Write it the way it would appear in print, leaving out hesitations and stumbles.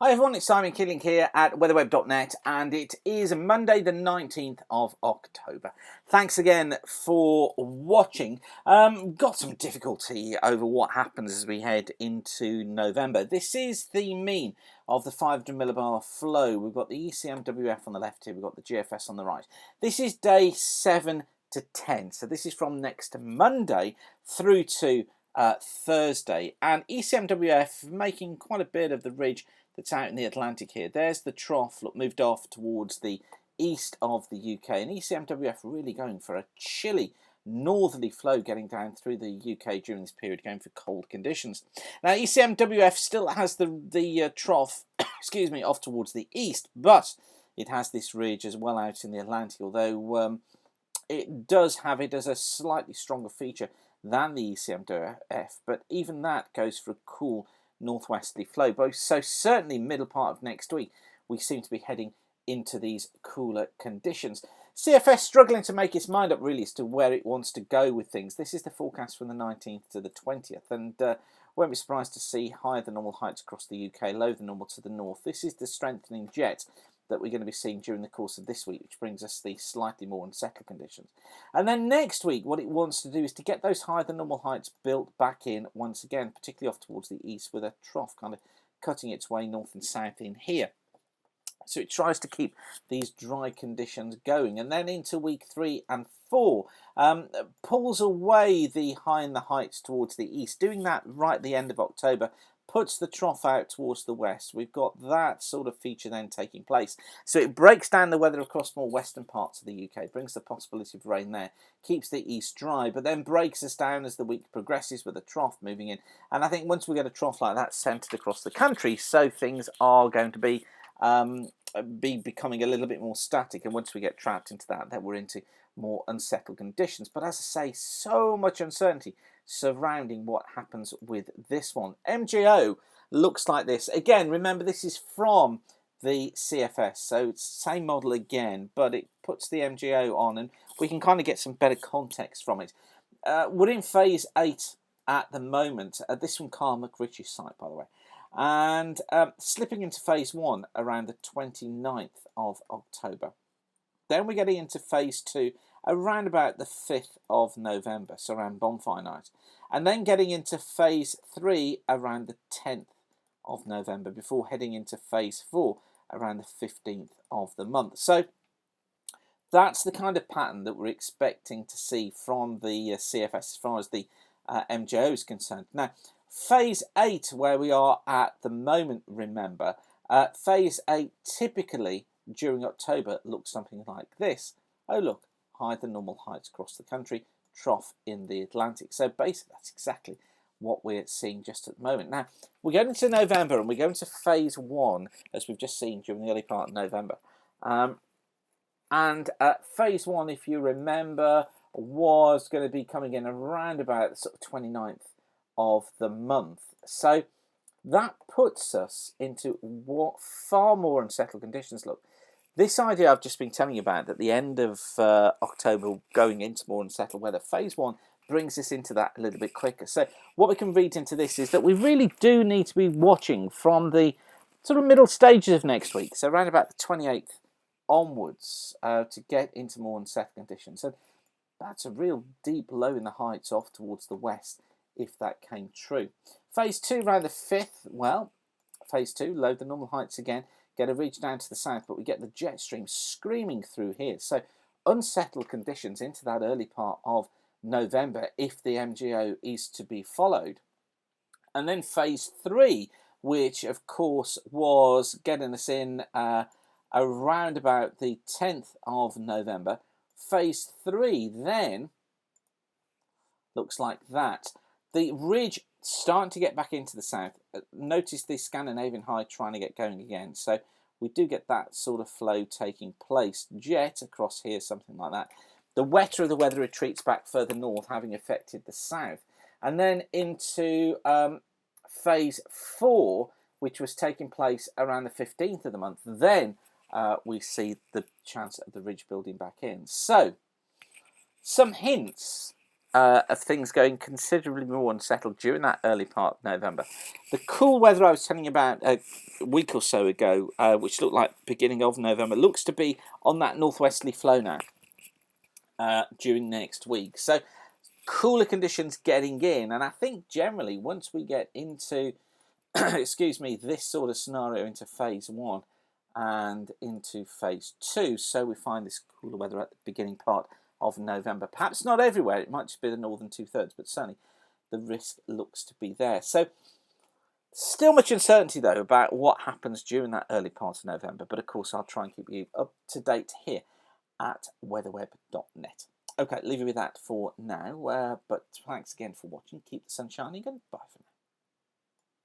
Hi everyone, it's Simon Keeling here at weatherweb.net and it is Monday the 19th of October. Thanks again for watching. Got some difficulty over what happens as we head into November. This is the mean of the 500 millibar flow. We've got the ECMWF on the left here, we've got the GFS on the right. This is day 7 to 10, so this is from next Monday through to Thursday, and ECMWF making quite a bit of the ridge that's out in the Atlantic here. There's the trough, look, moved off towards the east of the UK, and ECMWF really going for a chilly northerly flow getting down through the UK during this period, going for cold conditions. Now ECMWF still has the trough excuse me, off towards the east, but it has this ridge as well out in the Atlantic, although it does have it as a slightly stronger feature than the ECMWF, but even that goes for a cool northwesterly flow. So certainly middle part of next week we seem to be heading into these cooler conditions. CFS struggling to make its mind up really as to where it wants to go with things. This is the forecast from the 19th to the 20th, and won't be surprised to see higher than normal heights across the UK, lower than normal to the north. This is the strengthening jet that we're going to be seeing during the course of this week, which brings us the slightly more unsettled conditions. And then next week, what it wants to do is to get those higher than normal heights built back in once again, particularly off towards the east, with a trough kind of cutting its way north and south in here. So it tries to keep these dry conditions going. And then into week 3 and 4, pulls away the high in the heights towards the east, doing that right at the end of October, puts the trough out towards the west. We've got that sort of feature then taking place. So it breaks down the weather across more western parts of the UK, brings the possibility of rain there, keeps the east dry, but then breaks us down as the week progresses with a trough moving in. And I think once we get a trough like that centred across the country, so things are going to be becoming a little bit more static, and once we get trapped into that, then we're into more unsettled conditions. But as I say, so much uncertainty surrounding what happens with this one. MJO looks like this. Again, remember this is from the CFS, so it's the same model again, but it puts the MJO on and we can kind of get some better context from it. We're in phase 8 at the moment. This from Carl McRitchie's site, by the way. And slipping into phase 1 around the 29th of October. Then we're getting into phase 2 around about the 5th of November, so around bonfire night. And then getting into phase 3 around the 10th of November, before heading into phase 4 around the 15th of the month. So that's the kind of pattern that we're expecting to see from the CFS as far as the MJO is concerned. Now, phase 8, where we are at the moment, remember, phase 8 typically during October looks something like this. Oh look, higher than normal heights across the country, trough in the Atlantic. So basically that's exactly what we're seeing just at the moment. Now, we're going into November and we're going to phase 1, as we've just seen during the early part of November. Phase 1, if you remember, was going to be coming in around about the sort of 29th of the month. So that puts us into what far more unsettled conditions. Look, this idea I've just been telling you about, at the end of October going into more unsettled weather, phase 1 brings us into that a little bit quicker. So what we can read into this is that we really do need to be watching from the sort of middle stages of next week, so around about the 28th onwards, to get into more unsettled conditions. And that's a real deep low in the heights off towards the west, if that came true. Phase 2 around the 5th, well, phase 2, low the normal heights again, get a ridge down to the south, but we get the jet stream screaming through here. So unsettled conditions into that early part of November if the MJO is to be followed. And then phase 3, which of course was getting us in around about the 10th of November. Phase 3 then looks like that. The ridge starting to get back into the south. Notice the Scandinavian high trying to get going again. So we do get that sort of flow taking place. Jet across here, something like that. The wetter of the weather retreats back further north, having affected the south. And then into phase 4, which was taking place around the 15th of the month. Then we see the chance of the ridge building back in. So, some hints of things going considerably more unsettled during that early part of November. The cool weather I was telling you about week or so ago, which looked like beginning of November, looks to be on that northwesterly flow now during next week. So cooler conditions getting in, and I think generally once we get into excuse me, this sort of scenario into phase 1 and into phase 2, so we find this cooler weather at the beginning part of November. Perhaps not everywhere, it might just be the northern 2/3, but certainly the risk looks to be there. So still much uncertainty though about what happens during that early part of November, but of course I'll try and keep you up to date here at weatherweb.net. Okay, leave you with that for now, but thanks again for watching. Keep the sun shining, and bye for now.